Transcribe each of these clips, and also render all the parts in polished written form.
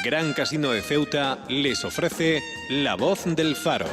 Gran Casino de Ceuta les ofrece La Voz del Faro.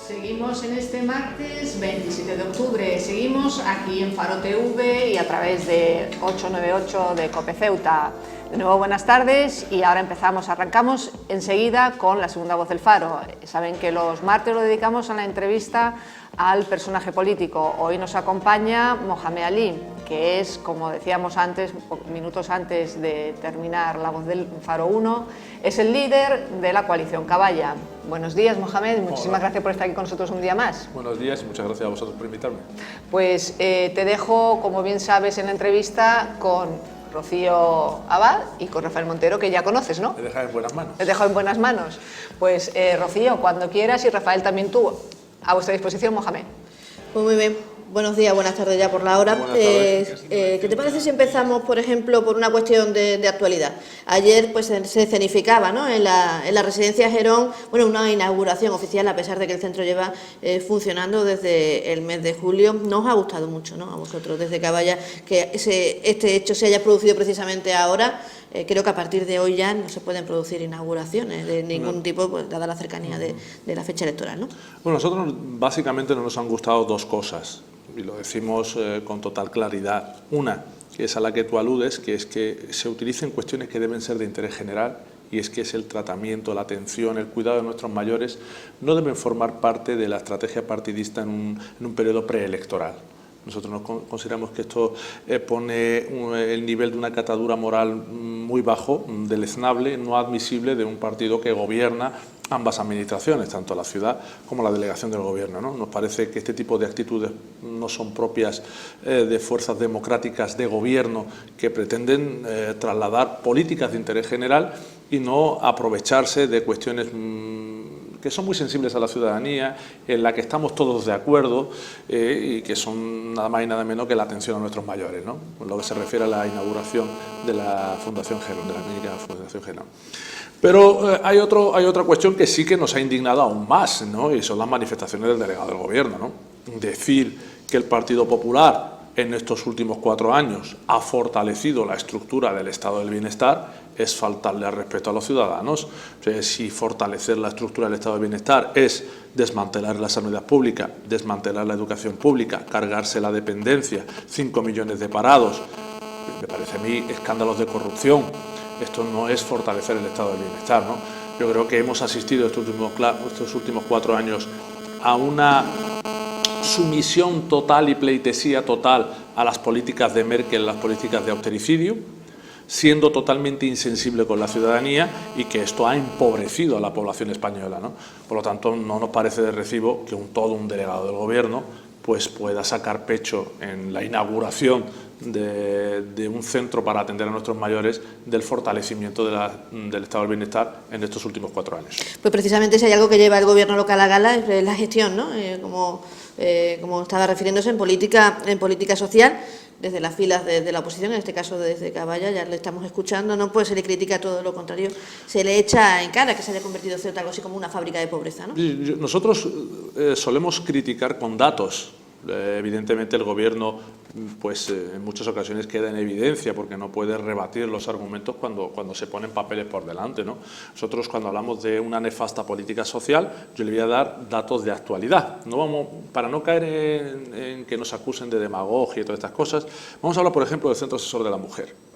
Seguimos en este martes 27 de octubre, seguimos aquí en Faro TV y a través de 898 de COPE Ceuta. De nuevo buenas tardes y ahora arrancamos enseguida con la segunda voz del Faro. Saben que los martes lo dedicamos a la entrevista al personaje político. Hoy nos acompaña Mohamed Ali, que es, como decíamos antes, minutos antes de terminar la voz del Faro 1, es el líder de la coalición Caballa. Buenos días, Mohamed, muchísimas gracias por estar aquí con nosotros un día más. Buenos días y muchas gracias a vosotros por invitarme. Pues te dejo, como bien sabes, en la entrevista con Rocío Abad y con Rafael Montero, que ya conoces, ¿no? Te dejas en buenas manos. Te dejo en buenas manos. Pues Rocío, cuando quieras, y Rafael también tú, a vuestra disposición, Mohamed. Pues muy bien. Buenos días, buenas tardes ya por la hora. ¿Qué te parece si empezamos, por ejemplo, por una cuestión de actualidad? Ayer pues se escenificaba, ¿no?, en la residencia Gerón, bueno, una inauguración oficial, a pesar de que el centro lleva funcionando desde el mes de julio. Nos ha gustado mucho, ¿no?, a vosotros desde Caballa, que este hecho se haya producido precisamente ahora. Creo que a partir de hoy ya no se pueden producir inauguraciones de ningún tipo, pues, dada la cercanía de la fecha electoral, ¿no? Bueno, nosotros básicamente nos han gustado dos cosas, y lo decimos con total claridad. Una, que es a la que tú aludes, que es que se utilicen cuestiones que deben ser de interés general, y es que es el tratamiento, la atención, el cuidado de nuestros mayores, no deben formar parte de la estrategia partidista en un periodo preelectoral. Nosotros consideramos que esto pone el nivel de una catadura moral muy bajo, deleznable, no admisible de un partido que gobierna ambas administraciones, tanto la ciudad como la delegación del gobierno, ¿no? Nos parece que este tipo de actitudes no son propias de fuerzas democráticas de gobierno que pretenden trasladar políticas de interés general y no aprovecharse de cuestiones que son muy sensibles a la ciudadanía, en la que estamos todos de acuerdo y que son nada más y nada menos que la atención a nuestros mayores, ¿no?, en lo que se refiere a la inauguración de la Fundación Gerón, de la clínica Fundación Gerón. Pero hay otra cuestión que sí que nos ha indignado aún más, ¿no?, y son las manifestaciones del delegado del Gobierno, ¿no? Decir que el Partido Popular en estos últimos 4 años ha fortalecido la estructura del estado del bienestar es faltarle al respeto a los ciudadanos. O sea, si fortalecer la estructura del estado del bienestar es desmantelar la sanidad pública, desmantelar la educación pública, cargarse la dependencia, 5 millones de parados, me parece a mí escándalos de corrupción. Esto no es fortalecer el estado del bienestar, ¿no? Yo creo que hemos asistido estos últimos 4 años a una sumisión total y pleitesía total a las políticas de Merkel, las políticas de austericidio, siendo totalmente insensible con la ciudadanía, y que esto ha empobrecido a la población española, ¿no? Por lo tanto, no nos parece de recibo que todo un delegado del Gobierno pues pueda sacar pecho en la inauguración de un centro para atender a nuestros mayores del fortalecimiento del estado del bienestar en estos últimos 4 años. Pues precisamente si hay algo que lleva el Gobierno local a gala es la gestión, ¿no? Como estaba refiriéndose en política social, desde las filas de la oposición, en este caso desde Caballa, ya le estamos escuchando, no, pues se le critica todo lo contrario, se le echa en cara que se haya convertido Ceuta algo así como una fábrica de pobreza, ¿no? Nosotros solemos criticar con datos. Evidentemente el Gobierno pues en muchas ocasiones queda en evidencia porque no puede rebatir los argumentos cuando se ponen papeles por delante, ¿no? Nosotros, cuando hablamos de una nefasta política social, yo le voy a dar datos de actualidad. No vamos, para no caer en que nos acusen de demagogia y todas estas cosas, vamos a hablar, por ejemplo, del Centro Asesor de la Mujer.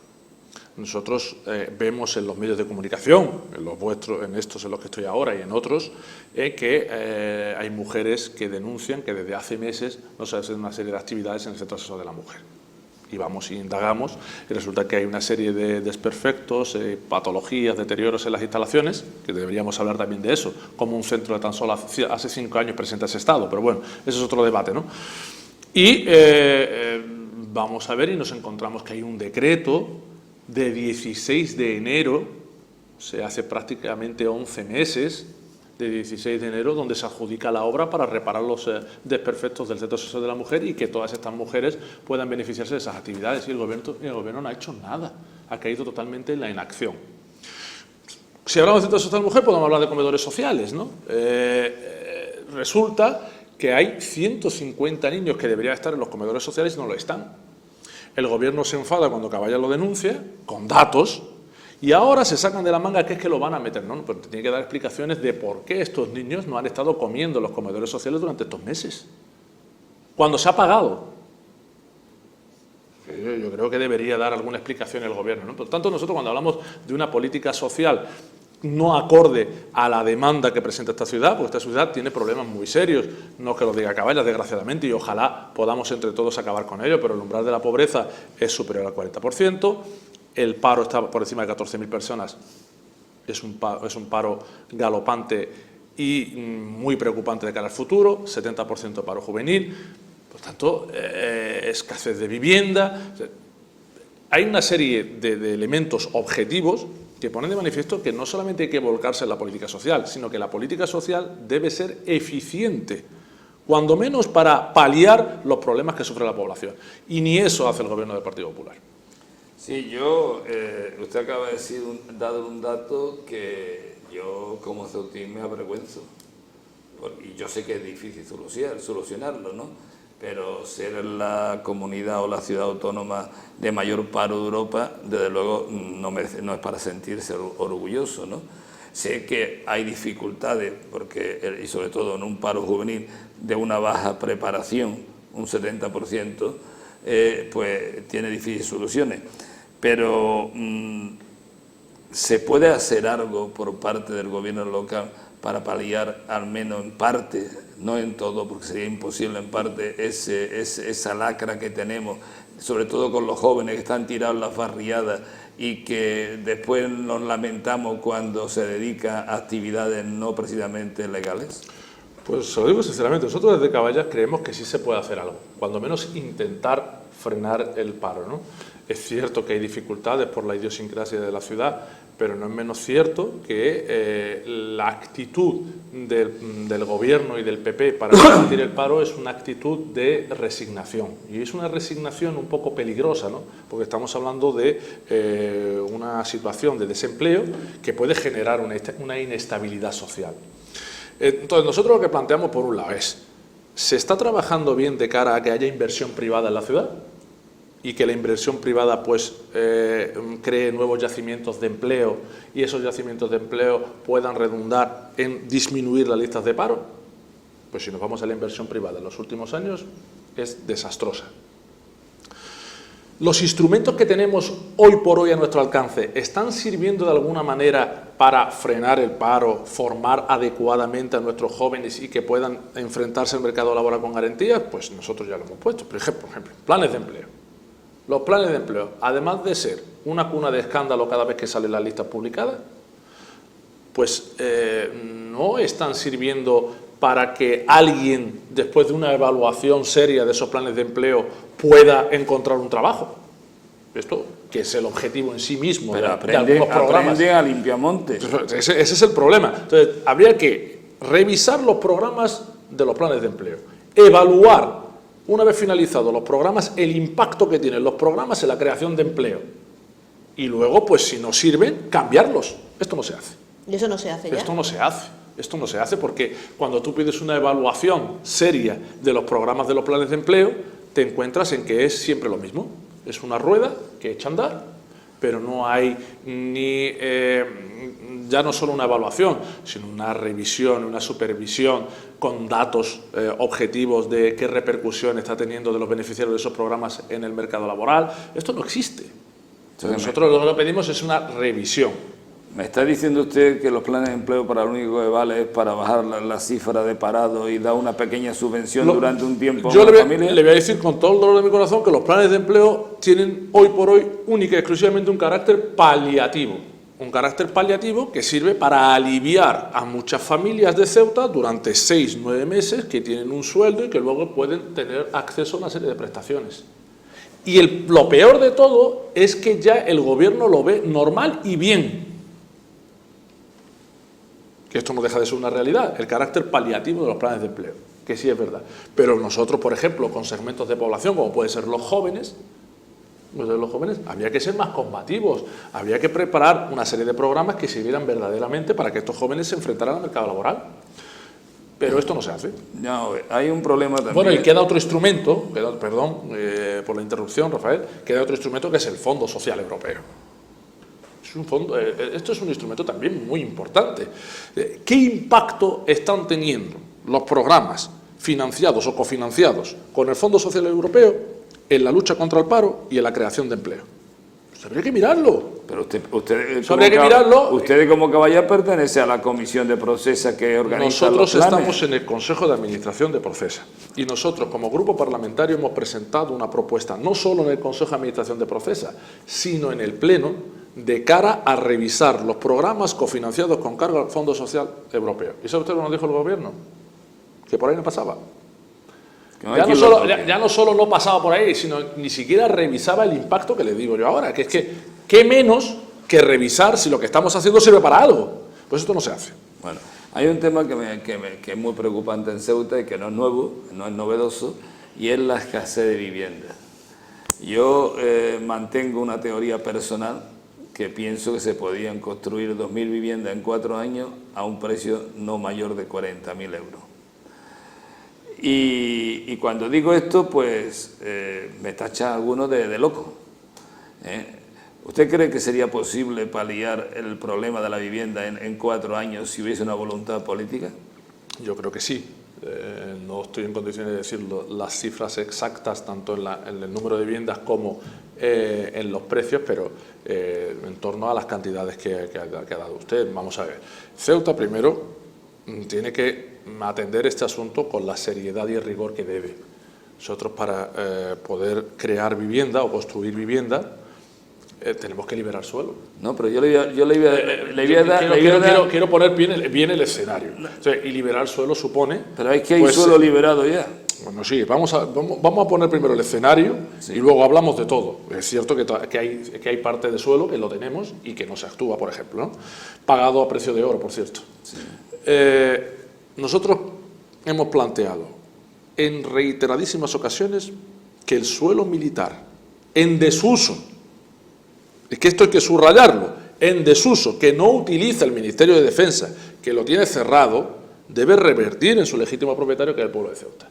Nosotros vemos en los medios de comunicación, en los vuestros, en estos en los que estoy ahora y en otros, que hay mujeres que denuncian que desde hace meses no se hacen una serie de actividades en el Centro Asesor de la Mujer. Y vamos y indagamos y resulta que hay una serie de desperfectos, patologías, deterioros en las instalaciones, que deberíamos hablar también de eso, como un centro de tan solo hace 5 años presenta ese estado, pero bueno, eso es otro debate, ¿no? Y vamos a ver y nos encontramos que hay un decreto de 16 de enero, se hace prácticamente 11 meses, de 16 de enero, donde se adjudica la obra para reparar los desperfectos del Centro Asesor de la Mujer y que todas estas mujeres puedan beneficiarse de esas actividades. Y el gobierno no ha hecho nada, ha caído totalmente en la inacción. Si hablamos de centros sociales de mujer, podemos hablar de comedores sociales, ¿no? Resulta que hay 150 niños que deberían estar en los comedores sociales y no lo están. El gobierno se enfada cuando Caballa lo denuncia, con datos, y ahora se sacan de la manga que es que lo van a meter. No, pero tiene que dar explicaciones de por qué estos niños no han estado comiendo en los comedores sociales durante estos meses, cuando se ha pagado. Yo creo que debería dar alguna explicación el gobierno, ¿no? Por tanto, nosotros cuando hablamos de una política social no acorde a la demanda que presenta esta ciudad, porque esta ciudad tiene problemas muy serios, no que lo diga Caballa, desgraciadamente, y ojalá podamos entre todos acabar con ello, pero el umbral de la pobreza es superior al 40%, el paro está por encima de 14.000 personas, es un paro galopante y muy preocupante de cara al futuro, 70% de paro juvenil, por tanto, escasez de vivienda. Hay una serie de elementos objetivos que ponen de manifiesto que no solamente hay que volcarse en la política social, sino que la política social debe ser eficiente, cuando menos para paliar los problemas que sufre la población. Y ni eso hace el gobierno del Partido Popular. Sí, usted acaba de decir, dado un dato que yo como ceutín me avergüenzo. Y yo sé que es difícil solucionarlo, ¿no? Pero ser la comunidad o la ciudad autónoma de mayor paro de Europa, desde luego no es para sentirse orgulloso, ¿no? Sé que hay dificultades, y sobre todo en un paro juvenil de una baja preparación, un 70%, pues tiene difíciles soluciones. Pero ¿se puede hacer algo por parte del gobierno local para paliar, al menos en parte, no en todo, porque sería imposible en parte, esa lacra que tenemos, sobre todo con los jóvenes que están tirados en las barriadas y que después nos lamentamos cuando se dedica a actividades no precisamente legales? Pues se lo digo sinceramente, nosotros desde Caballas creemos que sí se puede hacer algo, cuando menos intentar frenar el paro, ¿no? Es cierto que hay dificultades por la idiosincrasia de la ciudad, pero no es menos cierto que la actitud del gobierno y del PP para combatir el paro es una actitud de resignación. Y es una resignación un poco peligrosa, ¿no? Porque estamos hablando de una situación de desempleo que puede generar una inestabilidad social. Entonces, nosotros lo que planteamos por un lado es, ¿se está trabajando bien de cara a que haya inversión privada en la ciudad? Y que la inversión privada pues cree nuevos yacimientos de empleo y esos yacimientos de empleo puedan redundar en disminuir las listas de paro. Pues si nos vamos a la inversión privada en los últimos años es desastrosa. ¿Los instrumentos que tenemos hoy por hoy a nuestro alcance están sirviendo de alguna manera para frenar el paro, formar adecuadamente a nuestros jóvenes y que puedan enfrentarse al mercado laboral con garantías? Pues nosotros ya lo hemos puesto. Por ejemplo, planes de empleo. Los planes de empleo, además de ser una cuna de escándalo cada vez que salen las listas publicadas, pues no están sirviendo para que alguien, después de una evaluación seria de esos planes de empleo, pueda encontrar un trabajo. Esto, que es el objetivo en sí mismo de algunos programas. Aprende a limpiamontes. Ese es el problema. Entonces, habría que revisar los programas de los planes de empleo, evaluar, una vez finalizados los programas, el impacto que tienen los programas en la creación de empleo. Y luego, pues si no sirven, cambiarlos. Esto no se hace. ¿Y eso no se hace ya? Esto no se hace. Esto no se hace porque cuando tú pides una evaluación seria de los programas de los planes de empleo, te encuentras en que es siempre lo mismo. Es una rueda que echa a andar, pero no hay ni ya no solo una evaluación, sino una revisión, una supervisión con datos objetivos de qué repercusión está teniendo de los beneficiarios de esos programas en el mercado laboral. Esto no existe. Nosotros lo que pedimos es una revisión. ¿Me está diciendo usted que los planes de empleo para lo único que vale es para bajar la cifra de parados y dar una pequeña subvención durante un tiempo a la familia? Le voy a decir con todo el dolor de mi corazón que los planes de empleo tienen hoy por hoy única y exclusivamente un carácter paliativo. Un carácter paliativo que sirve para aliviar a muchas familias de Ceuta durante 6-9 meses que tienen un sueldo y que luego pueden tener acceso a una serie de prestaciones. Y lo peor de todo es que ya el gobierno lo ve normal y bien. Que esto no deja de ser una realidad, el carácter paliativo de los planes de empleo, que sí es verdad. Pero nosotros, por ejemplo, con segmentos de población, como pueden ser los jóvenes, Pues de los jóvenes había que ser más combativos, había que preparar una serie de programas que sirvieran verdaderamente para que estos jóvenes se enfrentaran al mercado laboral. Pero esto no se hace. No, hay un problema también. Bueno, y queda otro instrumento, perdón por la interrupción, Rafael, queda otro instrumento que es el Fondo Social Europeo. Esto es un instrumento también muy importante. ¿Qué impacto están teniendo los programas financiados o cofinanciados con el Fondo Social Europeo en la lucha contra el paro y en la creación de empleo? Pues habría que mirarlo. Pero usted Habría que mirarlo. Usted como caballero pertenece a la comisión de Procesa que organiza Nosotros los planes. estamos en el Consejo de Administración de Procesa y nosotros como grupo parlamentario hemos presentado una propuesta no solo en el Consejo de Administración de Procesa, sino en el Pleno de cara a revisar los programas cofinanciados con cargo al Fondo Social Europeo. ¿Y sabe usted lo que nos dijo el Gobierno? Que por ahí no pasaba. Ya no solo no pasaba por ahí, sino ni siquiera revisaba el impacto que le digo yo ahora, que es que, ¿qué menos que revisar si lo que estamos haciendo sirve para algo? Pues esto no se hace. Bueno, hay un tema que es muy preocupante en Ceuta y que no es nuevo, no es novedoso, y es la escasez de vivienda. Yo mantengo una teoría personal que pienso que se podían construir 2.000 viviendas en 4 años a un precio no mayor de 40.000 euros. Y cuando digo esto, pues me tacha alguno de loco. ¿Usted cree que sería posible paliar el problema de la vivienda en 4 años si hubiese una voluntad política? Yo creo que sí. No estoy en condiciones de decir las cifras exactas, tanto en el número de viviendas como en los precios, pero en torno a las cantidades que ha dado usted. Vamos a ver. Ceuta, primero, tiene que atender este asunto con la seriedad y el rigor que debe. Nosotros, para poder crear vivienda o construir vivienda, tenemos que liberar suelo. No, pero yo le voy a dar... Quiero poner bien el escenario. O sea, y liberar suelo supone... Pero es que hay suelo liberado ya. Bueno, sí, vamos a poner primero el escenario, sí, y luego hablamos de todo. Es cierto que hay parte de suelo que lo tenemos y que no se actúa, por ejemplo, ¿no? Pagado a precio de oro, por cierto. Sí. Nosotros hemos planteado en reiteradísimas ocasiones que el suelo militar en desuso, es que esto hay que subrayarlo, en desuso, que no utiliza el Ministerio de Defensa, que lo tiene cerrado, debe revertir en su legítimo propietario, que es el pueblo de Ceuta.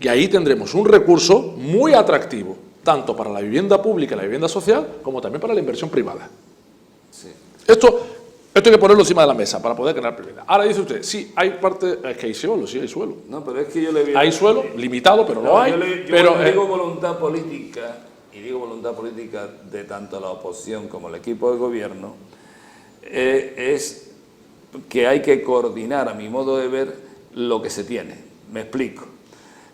Y ahí tendremos un recurso muy atractivo, tanto para la vivienda pública y la vivienda social, como también para la inversión privada. Sí. Esto hay que ponerlo encima de la mesa para poder crear vivienda. Ahora dice usted, sí, hay parte, es que hay suelo, sí hay suelo. No, pero es que yo le voy a... Hay suelo, limitado, pero lo hay. Yo digo voluntad política, y digo voluntad política de tanto la oposición como el equipo de gobierno, es que hay que coordinar, a mi modo de ver, lo que se tiene. Me explico.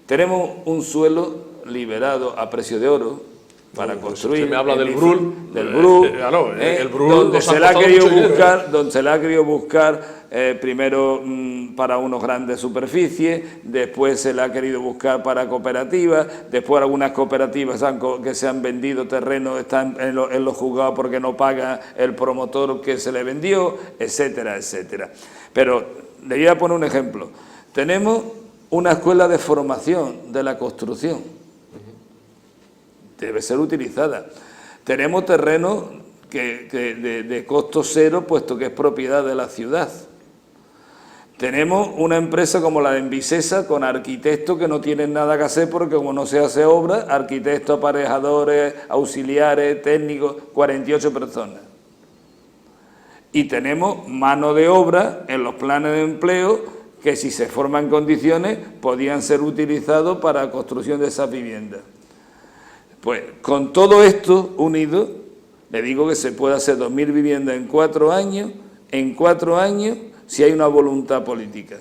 Tenemos un suelo liberado a precio de oro para construir. Usted me habla del BRUL. El BRUL donde se le ha querido buscar primero para unos grandes superficies, después se le ha querido buscar para cooperativas, después algunas cooperativas que se han vendido terrenos están en los juzgados porque no paga el promotor que se le vendió, etcétera, etcétera. Pero le voy a poner un ejemplo. Tenemos una escuela de formación de la construcción. Debe ser utilizada. Tenemos terrenos de costo cero, puesto que es propiedad de la ciudad. Tenemos una empresa como la de Envisesa, con arquitectos que no tienen nada que hacer porque como no se hace obra, arquitectos, aparejadores, auxiliares, técnicos, 48 personas. Y tenemos mano de obra en los planes de empleo que si se forman en condiciones podían ser utilizados para la construcción de esas viviendas. Pues con todo esto unido, le digo que se puede hacer 2.000 viviendas en 4 años, si hay una voluntad política.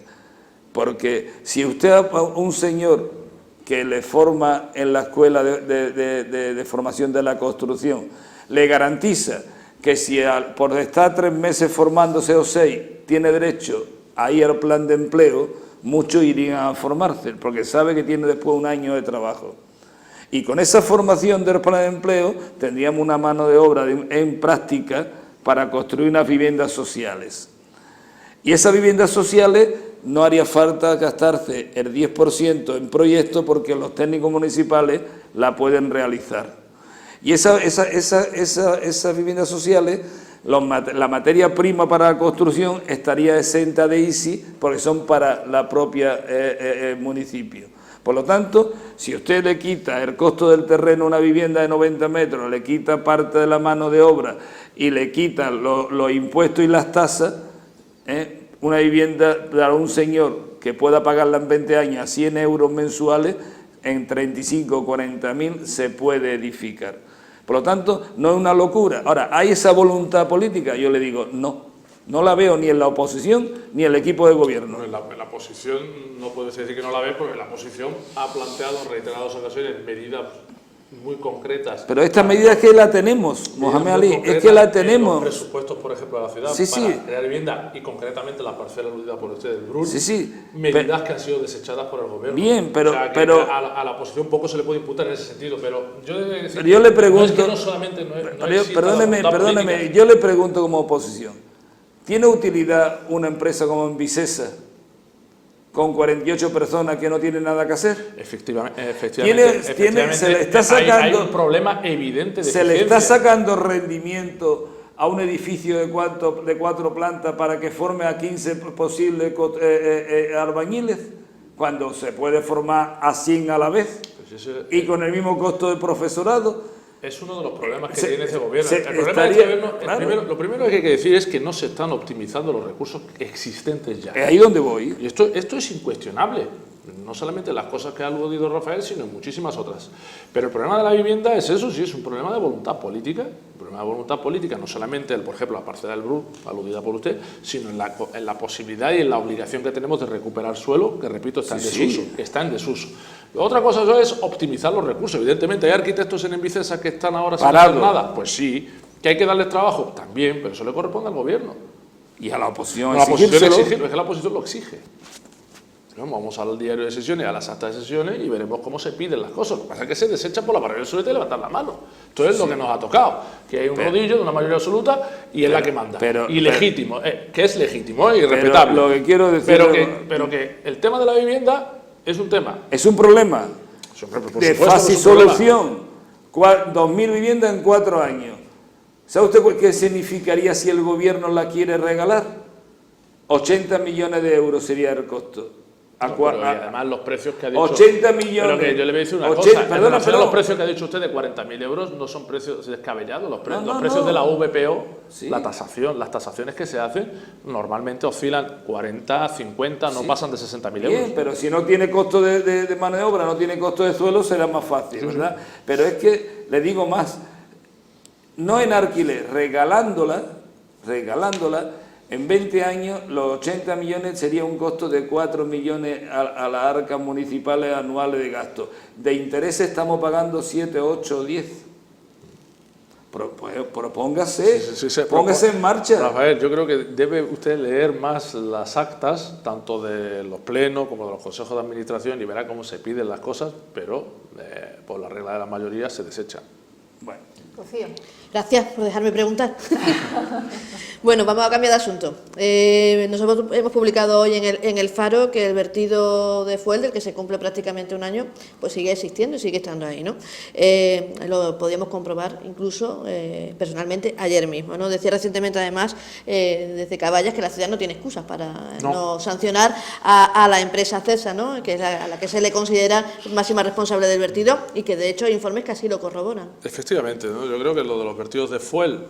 Porque si usted a un señor que le forma en la escuela de formación de la construcción, le garantiza que si por estar 3 meses formándose o 6 tiene derecho a ir al plan de empleo, muchos irían a formarse, porque sabe que tiene después 1 año de trabajo. Y con esa formación del plan de empleo tendríamos una mano de obra en práctica para construir unas viviendas sociales. Y esas viviendas sociales no haría falta gastarse el 10% en proyectos porque los técnicos municipales la pueden realizar. Y esas viviendas sociales, la materia prima para la construcción estaría exenta de ICI porque son para la propia municipio. Por lo tanto, si usted le quita el costo del terreno a una vivienda de 90 metros, le quita parte de la mano de obra y le quita los impuestos y las tasas, una vivienda para un señor que pueda pagarla en 20 años a 100 euros mensuales, en 35 o 40.000 se puede edificar. Por lo tanto, no es una locura. Ahora, ¿hay esa voluntad política? Yo le digo, no la veo ni en la oposición ni en el equipo de gobierno. En la oposición no puede decir que no la ve, porque la oposición ha planteado en reiteradas ocasiones medidas muy concretas. Pero estas medidas que la tenemos, Mohamed Ali, es que la tenemos. Los presupuestos, por ejemplo, de la ciudad para crear vivienda, y concretamente la parcela aludida por usted del Brul, medidas que han sido desechadas por el gobierno. Bien, pero, o sea, pero a la oposición poco se le puede imputar en ese sentido, pero yo le pregunto, no es que no solamente perdóneme, yo le pregunto como oposición, ¿tiene utilidad una empresa como Envisesa con 48 personas que no tienen nada que hacer? Efectivamente. Se le está sacando, hay un problema evidente de se le está sacando rendimiento a un edificio de 4 plantas para que forme a 15 posibles albañiles, cuando se puede formar a 100 a la vez, y con el mismo costo de profesorado. Es uno de los problemas que tiene este gobierno. Lo primero que hay que decir es que no se están optimizando los recursos existentes ya. Es ahí donde voy. Y esto es incuestionable. No solamente en las cosas que ha aludido Rafael, sino en muchísimas otras. Pero el problema de la vivienda es eso, sí, es un problema de voluntad política. Un problema de voluntad política, no solamente, por ejemplo, la parcela del Brul, aludida por usted, sino en la posibilidad y en la obligación que tenemos de recuperar suelo, que repito, está en desuso. Otra cosa es optimizar los recursos. Evidentemente, ¿hay arquitectos en Envisesa que están ahora sin hacer nada? Pues sí. ¿Que hay que darles trabajo? También, pero eso le corresponde al gobierno. Y a la oposición es que la oposición lo exige. Vamos al diario de sesiones, a las actas de sesiones, y veremos cómo se piden las cosas. Lo que pasa es que se desechan por la mayoría absoluta y levantar la mano. Esto es lo que nos ha tocado, que hay un rodillo de una mayoría absoluta y es la que manda. Y legítimo, que es legítimo y respetable. Lo que quiero decir pero que el tema de la vivienda es un tema. Es un problema de fácil solución. 2.000 viviendas en 4 años. ¿Sabe usted qué significaría si el gobierno la quiere regalar? 80 millones de euros sería el costo. Además los precios que ha dicho 80 millones. Pero que yo le voy a decir una cosa, los precios que ha dicho usted de 40.000 euros no son precios descabellados. Los precios de la VPO, las tasaciones que se hacen normalmente oscilan 40, 50, no pasan de 60.000 euros. Bien, pero si no tiene costo de mano de obra, no tiene costo de suelo, será más fácil, ¿verdad? Pero es que le digo más, no en alquiler, regalándola, en 20 años los 80 millones sería un costo de 4 millones a las arcas municipales anuales de gasto. De intereses estamos pagando 7, 8, 10. Póngase en marcha. Rafael, yo creo que debe usted leer más las actas, tanto de los plenos como de los consejos de administración, y verá cómo se piden las cosas, pero por la regla de la mayoría se desechan. Bueno, Rocío. Gracias por dejarme preguntar. Bueno, vamos a cambiar de asunto. Nosotros hemos publicado hoy en el Faro que el vertido de Fuel, del que se cumple prácticamente un año, pues sigue existiendo y sigue estando ahí, ¿no? Lo podíamos comprobar incluso personalmente ayer mismo, ¿no? Decía recientemente además desde Caballas que la ciudad no tiene excusas para no sancionar a la empresa CESA, ¿no? Que es a la que se le considera máxima responsable del vertido, y que de hecho hay informes que así lo corroboran. Efectivamente, ¿no? Yo creo que lo de los vertidos de Fuel,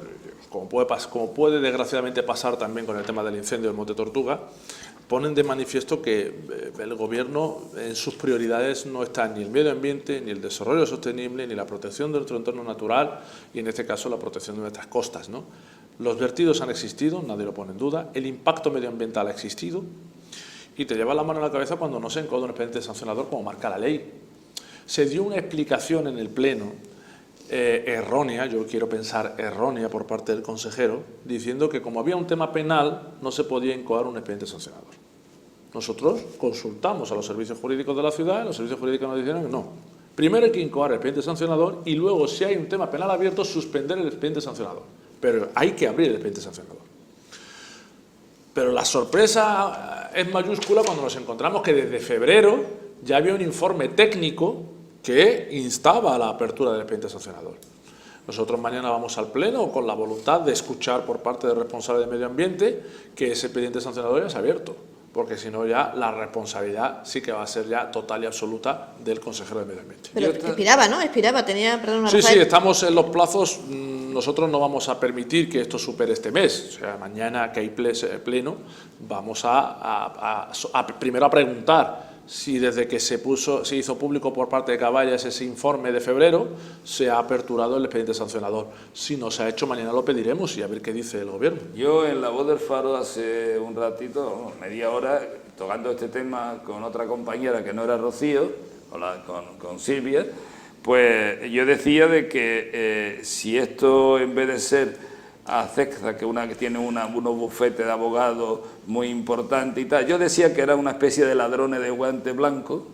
como puede desgraciadamente pasar también con el tema del incendio del Monte Tortuga, ponen de manifiesto que el gobierno en sus prioridades no está ni el medio ambiente, ni el desarrollo sostenible, ni la protección de nuestro entorno natural, y en este caso la protección de nuestras costas, ¿no? Los vertidos han existido, nadie lo pone en duda, el impacto medioambiental ha existido, y te lleva la mano a la cabeza cuando no se encauda un expediente sancionador como marca la ley. Se dio una explicación en el Pleno errónea, yo quiero pensar errónea por parte del consejero, diciendo que como había un tema penal no se podía incoar un expediente sancionador. Nosotros consultamos a los servicios jurídicos de la ciudad y los servicios jurídicos nos dijeron que no. Primero hay que incoar el expediente sancionador y luego, si hay un tema penal abierto, suspender el expediente sancionador. Pero hay que abrir el expediente sancionador. Pero la sorpresa es mayúscula cuando nos encontramos que desde febrero ya había un informe técnico que instaba a la apertura del expediente sancionador. Nosotros mañana vamos al Pleno con la voluntad de escuchar por parte del responsable de Medio Ambiente que ese expediente sancionador ya se ha abierto, porque si no ya la responsabilidad sí que va a ser ya total y absoluta del consejero de Medio Ambiente. Pero expiraba, ¿no? Expiraba, tenía, perdón, Sí, Rafael. sí, estamos en los plazos. Nosotros no vamos a permitir que esto supere este mes. O sea, mañana que hay pleno, vamos primero a preguntar si desde que se hizo público por parte de Caballas ese informe de febrero, se ha aperturado el expediente sancionador. Si no se ha hecho, mañana lo pediremos y a ver qué dice el Gobierno. Yo en La Voz del Faro hace un ratito, media hora, tocando este tema con otra compañera que no era Rocío, con Silvia, pues yo decía de que si esto, en vez de ser ACECSA, que tiene unos bufetes de abogados muy importantes y tal, yo decía que era una especie de ladrones de guante blanco,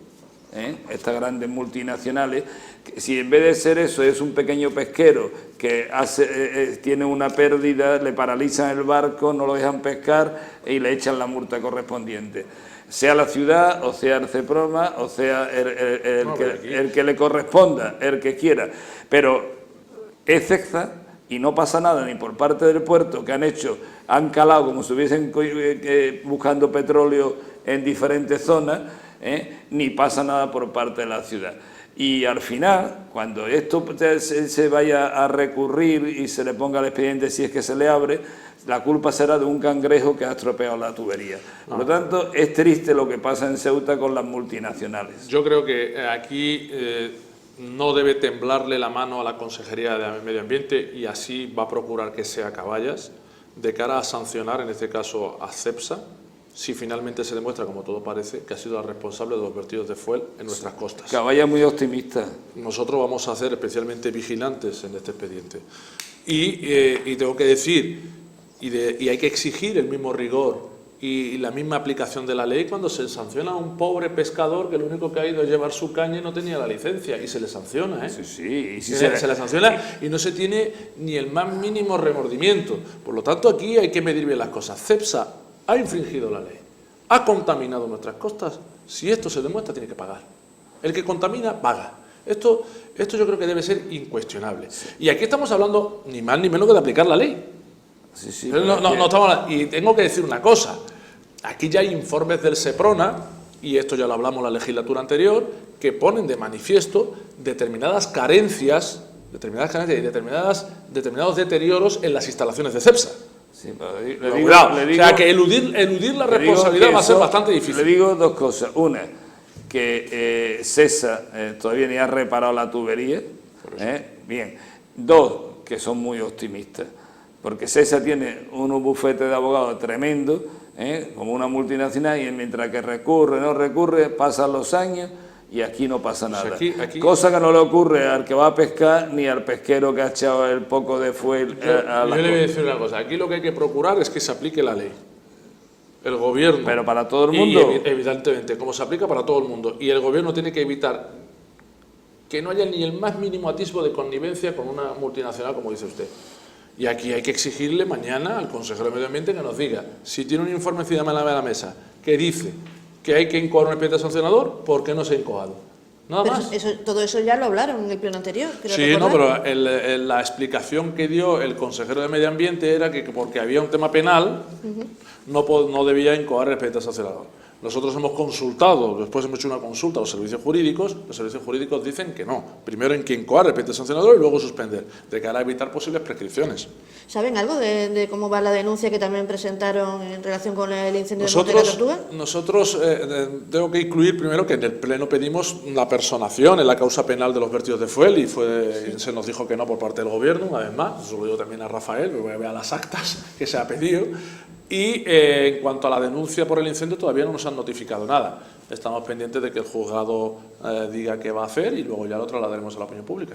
estas grandes multinacionales, que si en vez de ser eso es un pequeño pesquero que tiene una pérdida, le paralizan el barco, no lo dejan pescar y le echan la multa correspondiente. Sea la ciudad, o sea el CEPROMA, o sea el que le corresponda, el que quiera. Pero es CECSA y no pasa nada ni por parte del puerto, que han calado como si estuviesen buscando petróleo en diferentes zonas, ni pasa nada por parte de la ciudad. Y al final, cuando esto se vaya a recurrir y se le ponga el expediente, si es que se le abre, la culpa será de un cangrejo que ha estropeado la tubería. Por lo tanto, es triste lo que pasa en Ceuta con las multinacionales. Yo creo que aquí no debe temblarle la mano a la Consejería de Medio Ambiente y así va a procurar que sea Caballas, de cara a sancionar, en este caso a CEPSA, si finalmente se demuestra, como todo parece, que ha sido la responsable de los vertidos de fuel en nuestras costas. Caballas muy optimista. Nosotros vamos a ser especialmente vigilantes en este expediente. Y tengo que decir, y hay que exigir el mismo rigor y la misma aplicación de la ley cuando se sanciona a un pobre pescador que lo único que ha ido es llevar su caña y no tenía la licencia, y se le sanciona, Sí, sí. Y si se le sanciona y no se tiene ni el más mínimo remordimiento. Por lo tanto, aquí hay que medir bien las cosas. CEPSA ha infringido la ley, ha contaminado nuestras costas. Si esto se demuestra, tiene que pagar. El que contamina, paga. Esto yo creo que debe ser incuestionable. Y aquí estamos hablando ni más ni menos que de aplicar la ley. Sí, No estamos hablando. Y tengo que decir una cosa. Aquí ya hay informes del SEPRONA, y esto ya lo hablamos en la legislatura anterior, que ponen de manifiesto determinadas carencias y determinados deterioros en las instalaciones de CEPSA. Sí, O sea, que eludir la responsabilidad va a ser bastante difícil. Le digo dos cosas. Una, que CESA todavía ni ha reparado la tubería. Bien. Dos, que son muy optimistas. Porque CESA tiene unos bufetes de abogados tremendos, como una multinacional, y mientras que no recurre, pasan los años y aquí no pasa nada. Aquí, cosa que no le ocurre al que va a pescar ni al pesquero que ha echado el poco de fuel a la yo le voy a decir una cosa. Aquí lo que hay que procurar es que se aplique la ley. El Gobierno. Pero para todo el mundo. Y evidentemente, como se aplica para todo el mundo. Y el Gobierno tiene que evitar que no haya ni el más mínimo atisbo de connivencia con una multinacional, como dice usted. Y aquí hay que exigirle mañana al consejero de Medio Ambiente que nos diga si tiene un informe encima de la mesa que dice que hay que incoar un expediente sancionador, ¿por qué no se ha incoado? Nada Pero más. todo eso ya lo hablaron en el pleno anterior. Sí, no, pero la explicación que dio el consejero de Medio Ambiente era que porque había un tema penal, no debía incoar el expediente sancionador. Nosotros hemos consultado, después hemos hecho una consulta a los servicios jurídicos dicen que no. Primero hay que incoar el expediente sancionador y luego suspender, de cara a evitar posibles prescripciones. ¿Saben algo de cómo va la denuncia que también presentaron en relación con el incendio de Monte de la Tortuga? Nosotros tengo que incluir primero que en el Pleno pedimos la personación en la causa penal de los vertidos de fuel y se nos dijo que no por parte del Gobierno, una vez más. Eso lo digo también a Rafael, me voy a ver a las actas que se ha pedido. Y en cuanto a la denuncia por el incendio, todavía no nos han notificado nada. Estamos pendientes de que el juzgado diga qué va a hacer y luego ya lo trasladaremos a la opinión pública.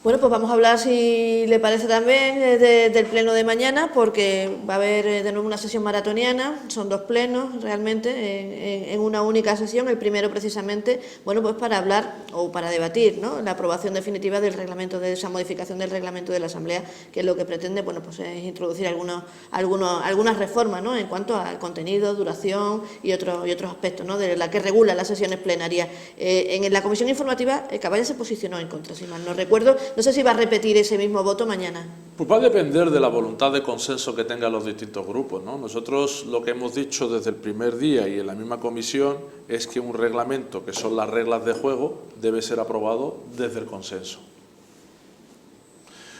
Bueno, pues vamos a hablar, si le parece también, del pleno de mañana, porque va a haber de nuevo una sesión maratoniana, son 2 plenos realmente, en una única sesión. El primero precisamente, bueno, pues para hablar o para debatir, ¿no?, la aprobación definitiva del reglamento, de esa modificación del reglamento de la Asamblea, que es lo que pretende, bueno, pues es introducir algunas reformas, ¿no?, en cuanto al contenido, duración y otros aspectos, ¿no?, de la que regula las sesiones plenarias. En la comisión informativa, Caballa se posicionó en contra, si mal no recuerdo. No sé si va a repetir ese mismo voto mañana. Pues va a depender de la voluntad de consenso que tengan los distintos grupos, ¿no? Nosotros lo que hemos dicho desde el primer día y en la misma comisión es que un reglamento, que son las reglas de juego, debe ser aprobado desde el consenso.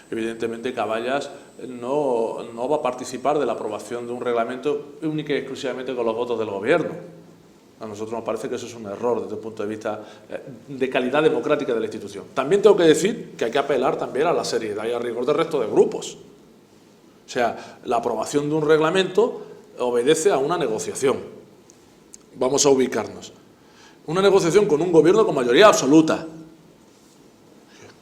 Evidentemente, Caballas no va a participar de la aprobación de un reglamento única y exclusivamente con los votos del Gobierno. A nosotros nos parece que eso es un error desde el punto de vista de calidad democrática de la institución. También tengo que decir que hay que apelar también a la seriedad y al rigor del resto de grupos. O sea, la aprobación de un reglamento obedece a una negociación. Vamos a ubicarnos. Una negociación con un gobierno con mayoría absoluta.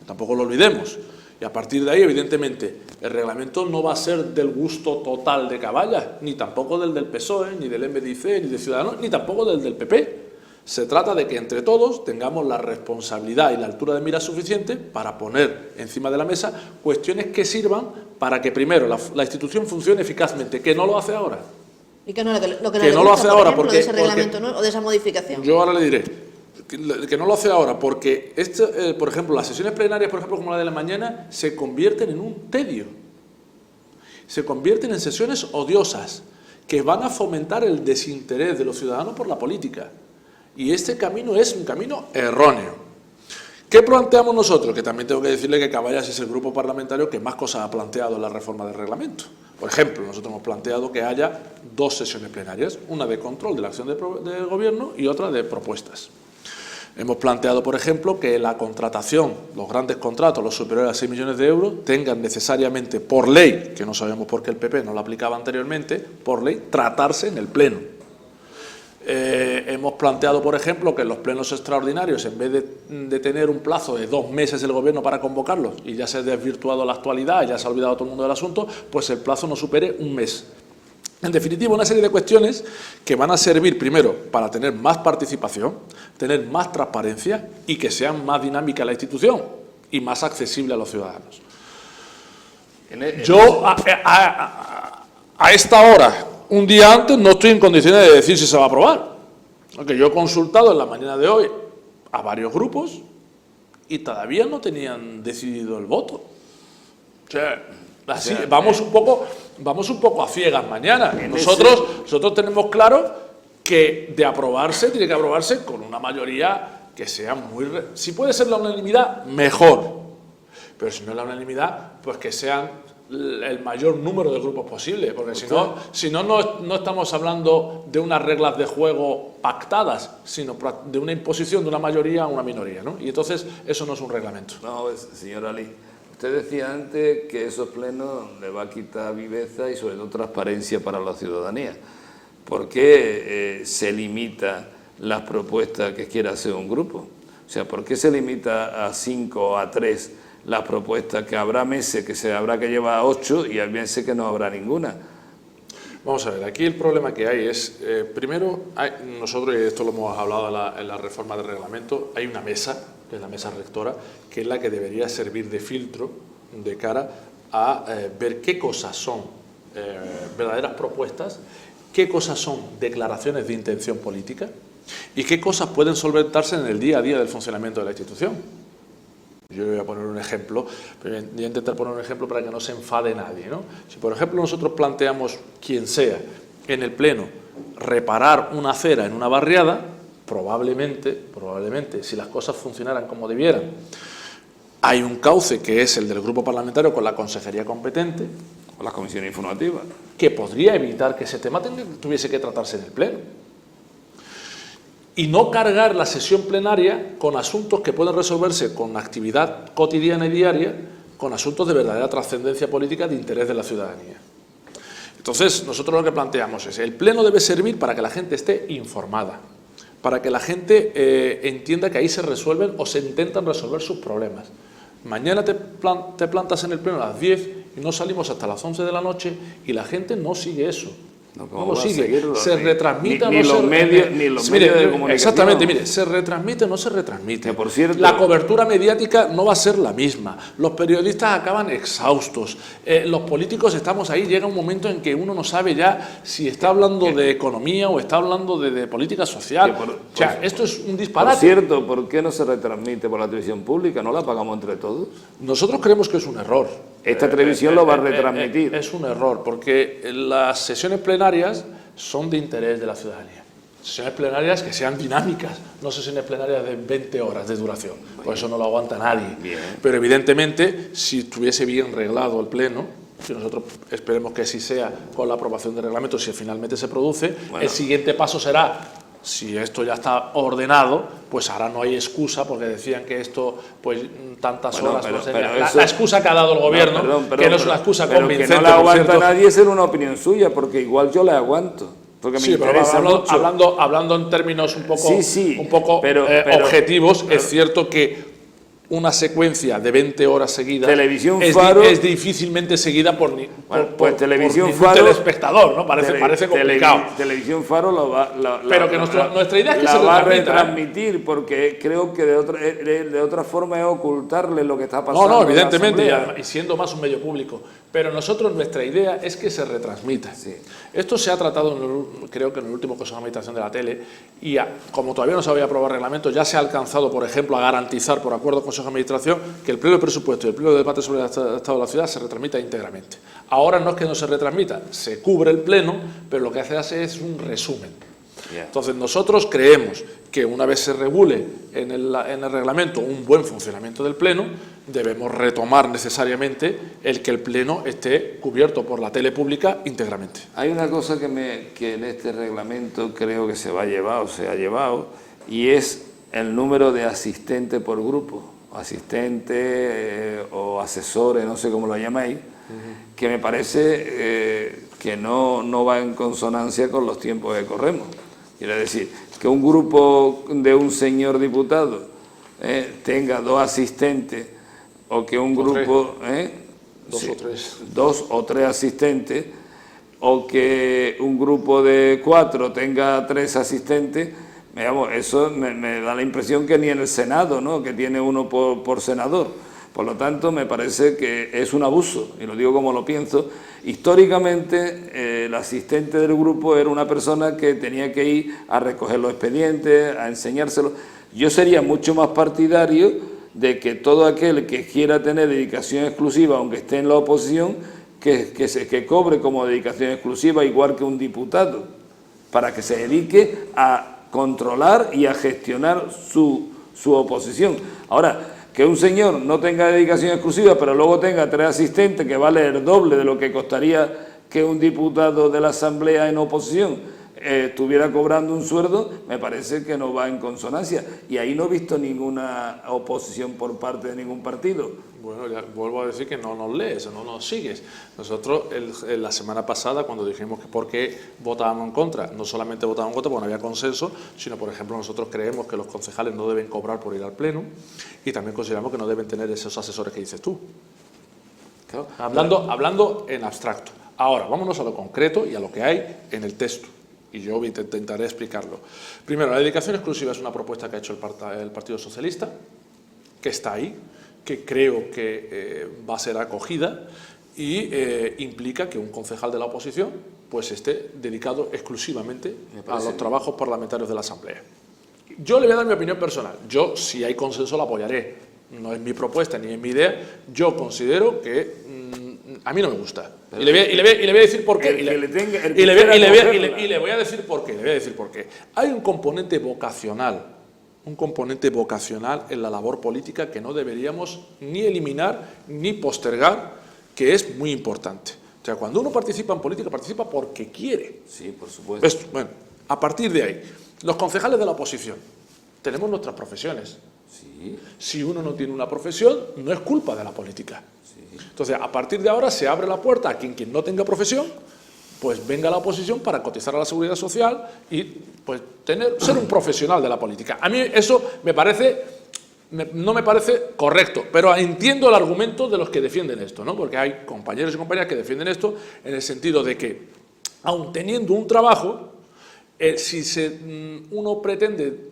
Tampoco lo olvidemos. Y a partir de ahí, evidentemente, el reglamento no va a ser del gusto total de Caballas, ni tampoco del PSOE, ni del MDC, ni de Ciudadanos, ni tampoco del PP. Se trata de que entre todos tengamos la responsabilidad y la altura de mira suficiente para poner encima de la mesa cuestiones que sirvan para que primero la institución funcione eficazmente, que no lo hace ahora. ¿Y que no lo hace ahora de ese reglamento, ¿no?, o de esa modificación? Yo ahora le diré que no lo hace ahora porque, por ejemplo, las sesiones plenarias, por ejemplo, como la de la mañana, se convierten en un tedio. Se convierten en sesiones odiosas que van a fomentar el desinterés de los ciudadanos por la política. Y este camino es un camino erróneo. ¿Qué planteamos nosotros? Que también tengo que decirle que Caballas es el grupo parlamentario que más cosas ha planteado en la reforma del reglamento. Por ejemplo, nosotros hemos planteado que haya 2 sesiones plenarias, una de control de la acción del Gobierno y otra de propuestas. Hemos planteado, por ejemplo, que la contratación, los grandes contratos, los superiores a 6 millones de euros, tengan necesariamente, por ley, que no sabemos por qué el PP no lo aplicaba anteriormente, por ley, tratarse en el Pleno. Hemos planteado, por ejemplo, que en los plenos extraordinarios, en vez de tener un plazo de 2 meses el Gobierno para convocarlos, y ya se ha desvirtuado la actualidad, ya se ha olvidado todo el mundo del asunto, pues el plazo no supere un mes. En definitiva, una serie de cuestiones que van a servir, primero, para tener más participación, tener más transparencia y que sean más dinámica la institución y más accesible a los ciudadanos. Yo, a esta hora, un día antes, no estoy en condiciones de decir si se va a aprobar. Aunque yo he consultado en la mañana de hoy a varios grupos y todavía no tenían decidido el voto. O sea, así, vamos un poco a ciegas mañana. Nosotros tenemos claro que de aprobarse, tiene que aprobarse con una mayoría que sea muy... Si puede ser la unanimidad, mejor. Pero si no es la unanimidad, pues que sean el mayor número de grupos posible. Porque si no estamos hablando de unas reglas de juego pactadas, sino de una imposición de una mayoría a una minoría, ¿no? Y entonces eso no es un reglamento. No, señor Ali, usted decía antes que esos plenos le va a quitar viveza y sobre todo transparencia para la ciudadanía. ¿Por qué se limita las propuestas que quiera hacer un grupo? O sea, ¿por qué se limita a 5 o a 3 las propuestas, que habrá meses que se habrá que llevar a 8 y hay meses que no habrá ninguna? Vamos a ver, aquí el problema que hay es, primero, nosotros, y esto lo hemos hablado en la reforma del reglamento, hay una mesa, que es la mesa rectora, que es la que debería servir de filtro de cara a ver qué cosas son verdaderas propuestas, qué cosas son declaraciones de intención política y qué cosas pueden solventarse en el día a día del funcionamiento de la institución. Yo voy a poner un ejemplo, voy a intentar poner un ejemplo para que no se enfade nadie, ¿no? Si, por ejemplo, nosotros planteamos, quien sea, en el Pleno, reparar una acera en una barriada, probablemente, si las cosas funcionaran como debieran, hay un cauce que es el del grupo parlamentario con la consejería competente, o las comisiones informativas, que podría evitar que ese tema tuviese que tratarse en el Pleno. Y no cargar la sesión plenaria con asuntos que pueden resolverse con actividad cotidiana y diaria, con asuntos de verdadera trascendencia política de interés de la ciudadanía. Entonces, nosotros lo que planteamos es, el Pleno debe servir para que la gente esté informada, para que la gente entienda que ahí se resuelven o se intentan resolver sus problemas. Mañana te plantas en el pleno a las 10 y no salimos hasta las 11 de la noche y la gente no sigue eso. No lo sigue, se retransmite ni los medios de comunicación. Exactamente, mire, se retransmite o no se retransmite. Que por cierto, la cobertura mediática no va a ser la misma, los periodistas acaban exhaustos, los políticos estamos ahí, llega un momento en que uno no sabe ya si está hablando de economía o está hablando de política social. O sea, esto es un disparate. Por cierto, ¿por qué no se retransmite por la televisión pública? ¿No la pagamos entre todos? Nosotros creemos que es un error. Esta televisión lo va a retransmitir. Es un error, porque las sesiones plenarias son de interés de la ciudadanía. Sesiones plenarias que sean dinámicas, no sesiones plenarias de 20 horas de duración. Por eso no lo aguanta nadie. Bien. Pero evidentemente, si estuviese bien reglado el pleno, si nosotros esperemos que así sea con la aprobación del reglamento, si finalmente se produce, el siguiente paso será, si esto ya está ordenado, pues ahora no hay excusa, porque decían que esto, pues tantas horas... la excusa que ha dado el gobierno, que no es una excusa convincente. Que no la aguanta nadie, es una opinión suya, porque igual yo la aguanto. Porque me interesa mucho. Hablando en términos un poco objetivos, es cierto que una secuencia de 20 horas seguidas es difícilmente seguida por ningún telespectador, ¿no? Parece complicado. Televisión Faro pero que nuestra idea es que la se va a retransmitir, porque creo que de otra forma es ocultarle lo que está pasando. No, evidentemente, y siendo más un medio público. Pero nuestra idea es que se retransmita. Sí. Esto se ha tratado, creo que en el último Consejo de Administración de la tele, y como todavía no se había aprobado el reglamento, ya se ha alcanzado, por ejemplo, a garantizar por acuerdo del Consejo de Administración que el pleno de presupuesto y el pleno de debate sobre el estado de la ciudad se retransmita íntegramente. Ahora no es que no se retransmita, se cubre el pleno, pero lo que hace es un resumen. Entonces nosotros creemos que una vez se regule en el reglamento un buen funcionamiento del pleno, debemos retomar necesariamente el que el pleno esté cubierto por la tele pública íntegramente. Hay una cosa que en este reglamento creo que se ha llevado, y es el número de asistentes por grupo, asistentes o asesores, no sé cómo lo llamáis, que me parece que no va en consonancia con los tiempos que corremos. Quiere decir, que un grupo de un señor diputado tenga 2 asistentes, o que un grupo... dos o tres asistentes, o que un grupo de 4 tenga 3 asistentes, eso me da la impresión que ni en el Senado, ¿no?, que tiene uno por senador. Por lo tanto, me parece que es un abuso, y lo digo como lo pienso. Históricamente, el asistente del grupo era una persona que tenía que ir a recoger los expedientes, a enseñárselos. Yo sería mucho más partidario de que todo aquel que quiera tener dedicación exclusiva, aunque esté en la oposición, que cobre como dedicación exclusiva, igual que un diputado, para que se dedique a controlar y a gestionar su oposición. Ahora, que un señor no tenga dedicación exclusiva, pero luego tenga 3 asistentes, que vale el doble de lo que costaría que un diputado de la Asamblea en oposición estuviera cobrando un sueldo, me parece que no va en consonancia. Y ahí no he visto ninguna oposición por parte de ningún partido. Bueno, ya vuelvo a decir que no nos lees, no nos sigues. Nosotros la semana pasada, cuando dijimos que por qué votábamos en contra, no solamente votábamos en contra porque no había consenso, sino, por ejemplo, nosotros creemos que los concejales no deben cobrar por ir al pleno, y también consideramos que no deben tener esos asesores que dices tú. Claro, hablando en abstracto. Ahora, vámonos a lo concreto y a lo que hay en el texto. Y yo intentaré explicarlo. Primero, la dedicación exclusiva es una propuesta que ha hecho el Partido Socialista, que está ahí, que creo que va a ser acogida, y implica que un concejal de la oposición pues esté dedicado exclusivamente a los trabajos parlamentarios de la Asamblea. Yo le voy a dar mi opinión personal. Yo, si hay consenso, la apoyaré. No es mi propuesta ni es mi idea. Yo considero que a mí no me gusta. Y le voy a decir por qué. Y le voy a decir por qué. Hay un componente vocacional en la labor política que no deberíamos ni eliminar ni postergar, que es muy importante. O sea, cuando uno participa en política, participa porque quiere. Sí, por supuesto. Bueno, a partir de ahí, los concejales de la oposición tenemos nuestras profesiones. Sí. Si uno no tiene una profesión, no es culpa de la política. Sí. Entonces, a partir de ahora se abre la puerta a quien no tenga profesión, pues venga a la oposición para cotizar a la Seguridad Social y pues ser un profesional de la política. A mí eso me parece no me parece correcto, pero entiendo el argumento de los que defienden esto, ¿no? Porque hay compañeros y compañeras que defienden esto en el sentido de que, aun teniendo un trabajo, si uno pretende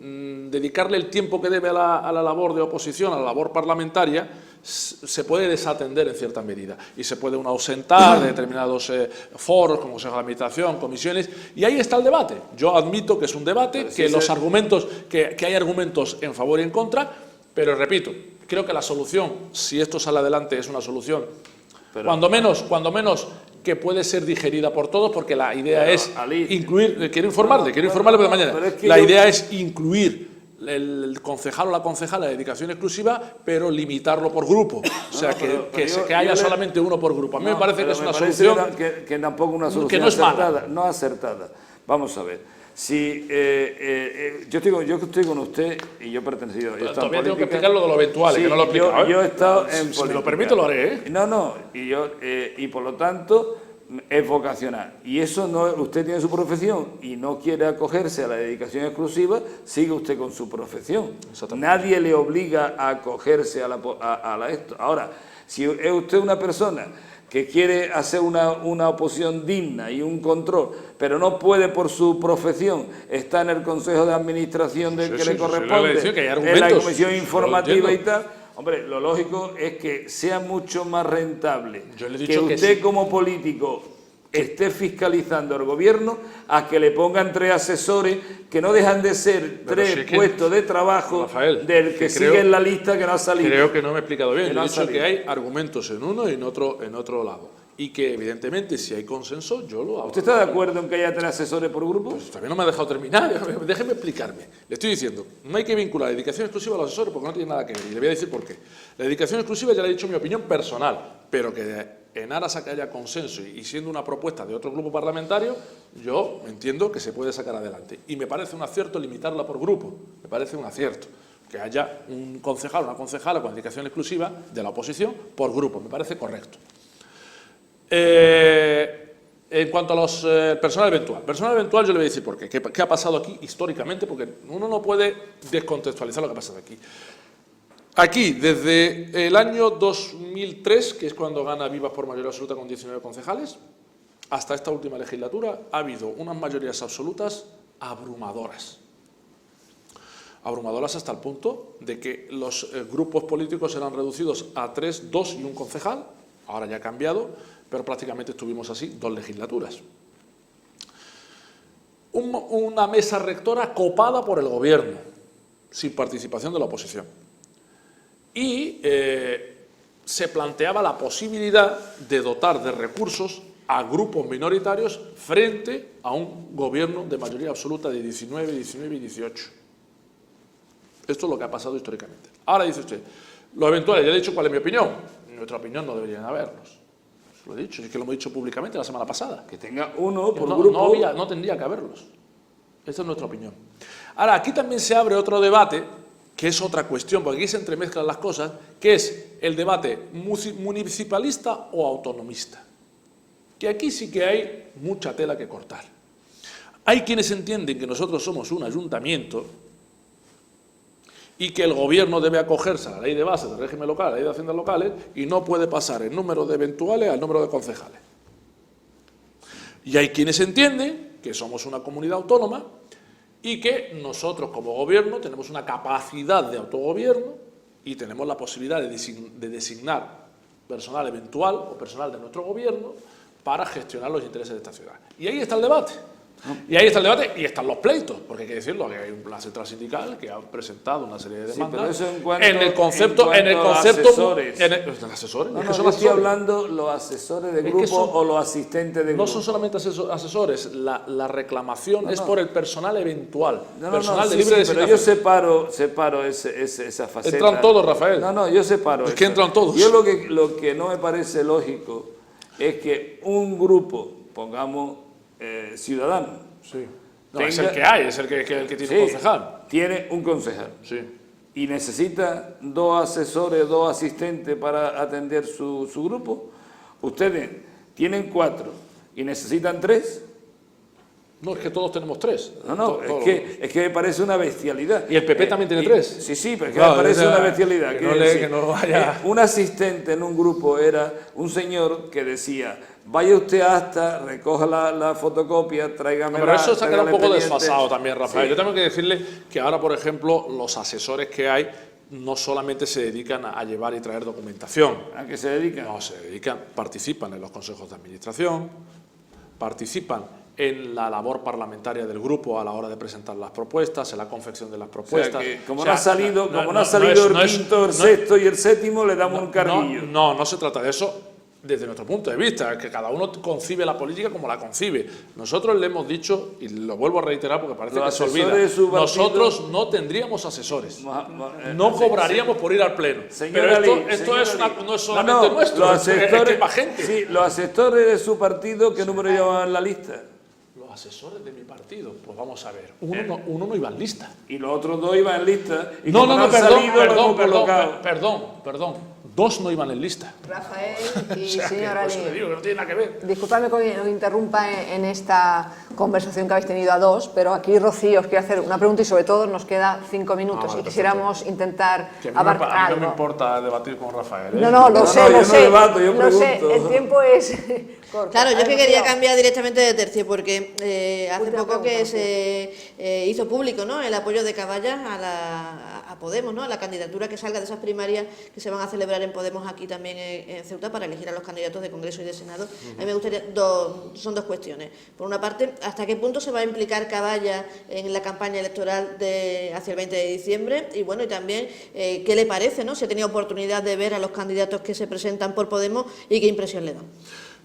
dedicarle el tiempo que debe a la labor de oposición, a la labor parlamentaria, se puede desatender en cierta medida y se puede uno ausentar de determinados foros, como consejos de administración, comisiones, y ahí está el debate. Yo admito que es un debate, que los argumentos, que hay argumentos en favor y en contra, pero repito, creo que la solución, si esto sale adelante, es una solución, cuando menos que puede ser digerida por todos, porque la idea es incluir, quiero informarle por la mañana, la idea es incluir el concejal o la concejala de dedicación exclusiva, pero limitarlo por grupo, o sea, que haya solamente uno por grupo. A mí me parece que es una solución que tampoco una solución que no es acertada, no acertada. Vamos a ver, si yo estoy con usted y yo he pertenecido. Todavía tengo que explicar lo de lo eventual, sí, que no lo he explicado. Yo he estado en política. Si me lo permite, lo haré, ¿eh? No, y por lo tanto es vocacional. Y eso no, usted tiene su profesión y no quiere acogerse a la dedicación exclusiva, sigue usted con su profesión. Nadie le obliga a acogerse a esto. Ahora, si es usted una persona que quiere hacer una oposición digna y un control, pero no puede por su profesión, está en el Consejo de Administración que le corresponde, en la comisión informativa y tal. Hombre, lo lógico es que sea mucho más rentable que usted como político esté fiscalizando al gobierno a que le pongan 3 asesores que no dejan de ser 3 puestos de trabajo, Rafael, del que sigue en la lista que no ha salido. Creo que no me he explicado bien. Yo he dicho que hay argumentos en uno y en otro lado. Y que, evidentemente, si hay consenso, yo lo hago. ¿Usted está de acuerdo en que haya 3 asesores por grupo? Pues también no me ha dejado terminar. Déjeme explicarme. Le estoy diciendo, no hay que vincular la dedicación exclusiva a los asesores porque no tiene nada que ver. Y le voy a decir por qué. La dedicación exclusiva, ya le he dicho mi opinión personal, pero que en aras a que haya consenso y siendo una propuesta de otro grupo parlamentario, yo entiendo que se puede sacar adelante. Y me parece un acierto limitarla por grupo. Me parece un acierto que haya un concejal o una concejala con dedicación exclusiva de la oposición por grupo. Me parece correcto. En cuanto a los personal eventual yo le voy a decir por qué. ¿Qué ha pasado aquí históricamente? Porque uno no puede descontextualizar lo que ha pasado aquí. Aquí, desde el año 2003, que es cuando gana Vivas por mayoría absoluta con 19 concejales, hasta esta última legislatura ha habido unas mayorías absolutas abrumadoras. Abrumadoras hasta el punto de que los grupos políticos eran reducidos a 3, 2 y un concejal. Ahora ya ha cambiado, pero prácticamente estuvimos así 2 legislaturas. Una mesa rectora copada por el gobierno, sin participación de la oposición. Y se planteaba la posibilidad de dotar de recursos a grupos minoritarios frente a un gobierno de mayoría absoluta de 19 y 18. Esto es lo que ha pasado históricamente. Ahora dice usted, los eventuales, ya he dicho cuál es mi opinión. Nuestra opinión no deberían haberlos. Lo he dicho, es que lo hemos dicho públicamente la semana pasada. Que tenga uno por grupo. No tendría que haberlos. Esta es nuestra opinión. Ahora, aquí también se abre otro debate, que es otra cuestión, porque aquí se entremezclan las cosas, que es el debate municipalista o autonomista. Que aquí sí que hay mucha tela que cortar. Hay quienes entienden que nosotros somos un ayuntamiento y que el gobierno debe acogerse a la ley de base del régimen local, a la ley de haciendas locales, y no puede pasar el número de eventuales al número de concejales. Y hay quienes entienden que somos una comunidad autónoma y que nosotros como gobierno tenemos una capacidad de autogobierno y tenemos la posibilidad de designar personal eventual o personal de nuestro gobierno para gestionar los intereses de esta ciudad. Y ahí está el debate. Y ahí está el debate y están los pleitos, porque hay que decirlo, que hay una central sindical que ha presentado una serie de demandas. Sí, pero eso en el concepto asesores. ¿Los asesores? No, yo estoy hablando los asesores de grupo o los asistentes de grupo. No son solamente asesores, la reclamación es por el personal eventual, personal de libre designación. Pero yo separo esa faceta. Entran todos, Rafael. No, yo separo. Es que entran todos. Yo lo que no me parece lógico es que un grupo, pongamos Ciudadanos, sí. No, es el que hay, es el que tiene un concejal. Tiene un concejal. Sí. Y necesita 2 asesores, 2 asistentes para atender su grupo. Ustedes tienen 4 y necesitan 3. No, es que todos tenemos 3. No, es que me parece una bestialidad. ¿Y el PP también tiene 3? Sí, pero es que me parece una bestialidad. Que no vaya. Un asistente en un grupo era un señor que decía: vaya usted hasta, recoja la fotocopia, tráigame Pero eso se ha quedado un poco expediente. desfasado también, Rafael. Sí. Yo tengo que decirle que ahora, por ejemplo, los asesores que hay no solamente se dedican a llevar y traer documentación. ¿A qué se dedican? No, se dedican, participan en los consejos de administración, participan en la labor parlamentaria del grupo a la hora de presentar las propuestas, en la confección de las propuestas. O sea, que como no ha salido el quinto, el sexto y el séptimo, le damos un carguillo. No se trata de eso. Desde nuestro punto de vista, que cada uno concibe la política como la concibe. Nosotros le hemos dicho, y lo vuelvo a reiterar porque parece que se olvida, nosotros no tendríamos asesores, no cobraríamos por ir al pleno. Pero esto no es solamente nuestro, es que más gente. Sí, los asesores de su partido, ¿qué número llevaban en la lista? Los asesores de mi partido, pues vamos a ver, uno no iba en lista. Y los otros 2 iban en lista. Y Perdón. 2 no iban en lista. Rafael y O sea, señora que, le digo que no tiene nada que ver. Disculpadme que os interrumpa en esta conversación que habéis tenido a 2, pero aquí Rocío os quiere hacer una pregunta y sobre todo nos queda 5 minutos vale, y quisiéramos intentar Que abarcar a mí no me algo. importa debatir con Rafael. No, lo sé, yo no debato, yo lo sé, pregunto. el tiempo es corto. Claro, yo A es que ver, quería Rocío. cambiar directamente de tercio porque hace Última poco pregunta, que se hizo público, ¿no?, el apoyo de Caballas a Podemos, ¿no?, a la candidatura que salga de esas primarias que se van a celebrar en Podemos aquí también en Ceuta para elegir a los candidatos de Congreso y de Senado. A mí me gustaría, son 2 cuestiones. Por una parte, ¿hasta qué punto se va a implicar Caballas en la campaña electoral hacia el 20 de diciembre? Y bueno, y también, ¿qué le parece, ¿no?, si ha tenido oportunidad de ver a los candidatos que se presentan por Podemos y qué impresión le dan?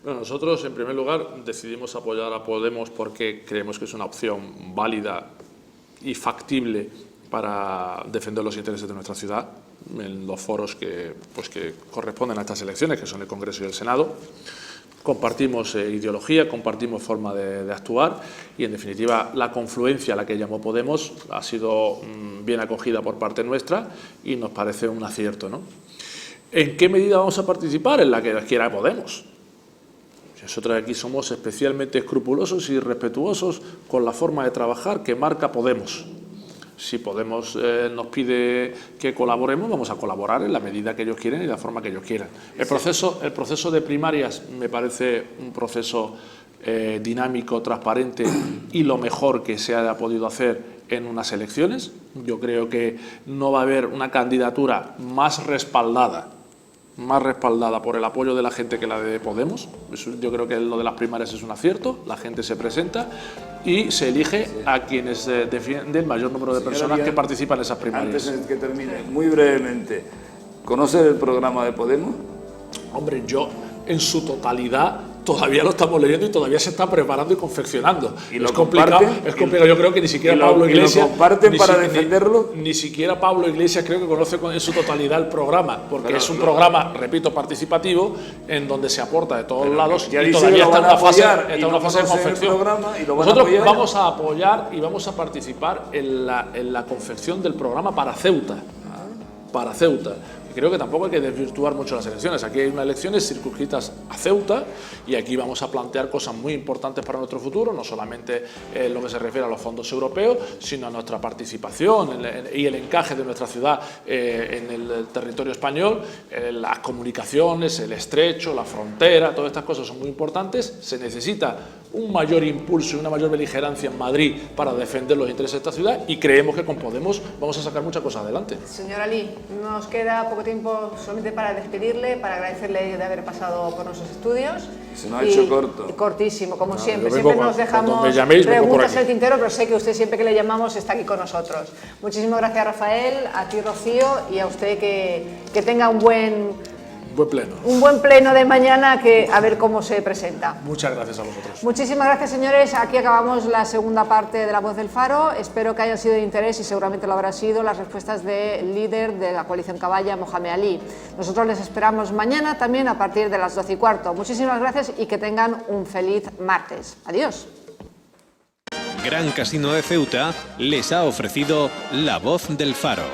Bueno, nosotros, en primer lugar, decidimos apoyar a Podemos porque creemos que es una opción válida y factible para defender los intereses de nuestra ciudad en los foros que corresponden a estas elecciones, que son el Congreso y el Senado. Compartimos ideología, compartimos forma de actuar y, en definitiva, la confluencia a la que llamó Podemos ha sido bien acogida por parte nuestra y nos parece un acierto, ¿no? ¿En qué medida vamos a participar? En la que quiera Podemos. Nosotros aquí somos especialmente escrupulosos y respetuosos con la forma de trabajar que marca Podemos. Si Podemos nos pide que colaboremos, vamos a colaborar en la medida que ellos quieren y de la forma que ellos quieran. El proceso de primarias me parece un proceso dinámico, transparente y lo mejor que se haya podido hacer en unas elecciones. Yo creo que no va a haber una candidatura más respaldada por el apoyo de la gente que la de Podemos. Yo creo que lo de las primarias es un acierto, la gente se presenta y se elige a quienes defiende el mayor número de personas que participan en esas primarias. Antes de que termine, muy brevemente, ¿conoce el programa de Podemos? Hombre, yo en su totalidad todavía lo estamos leyendo y todavía se está preparando y confeccionando. ¿Y lo es complicado, comparten? es complicado. Yo creo que ni siquiera Pablo ¿Y Iglesias... lo comparten para defenderlo? Ni siquiera Pablo Iglesias creo que conoce en su totalidad el programa, porque es un programa, repito, participativo, en donde se aporta de todos lados ya y dice todavía que lo está van en a una fase de apoyar y no conocen el confección. programa y lo van a Nosotros apoyar. vamos a apoyar y vamos a participar en la confección del programa para Ceuta. Para Ceuta. Creo que tampoco hay que desvirtuar mucho las elecciones. Aquí hay unas elecciones circunscritas a Ceuta y aquí vamos a plantear cosas muy importantes para nuestro futuro, no solamente en lo que se refiere a los fondos europeos, sino a nuestra participación y el encaje de nuestra ciudad en el territorio español, las comunicaciones, el estrecho, la frontera, todas estas cosas son muy importantes. Se necesita un mayor impulso y una mayor beligerancia en Madrid para defender los intereses de esta ciudad y creemos que con Podemos vamos a sacar muchas cosas adelante. Señora Ali, nos queda poco tiempo solamente para despedirle, para agradecerle de haber pasado por nuestros estudios. Se nos ha hecho corto. Cortísimo, como siempre. yo vengo Siempre nos cuando dejamos me llaméis, vengo por preguntas aquí. en el tintero, pero sé que usted siempre que le llamamos está aquí con nosotros. Muchísimas gracias, Rafael, a ti, Rocío, y a usted que tenga un buen pleno de mañana, que a ver cómo se presenta. Muchas gracias a vosotros. Muchísimas gracias, señores. Aquí acabamos la segunda parte de La Voz del Faro. Espero que hayan sido de interés y seguramente lo habrá sido las respuestas del líder de la coalición Caballa, Mohamed Ali. Nosotros les esperamos mañana también a partir de las 12:15. Muchísimas gracias y que tengan un feliz martes. Adiós. Gran Casino de Ceuta les ha ofrecido La Voz del Faro.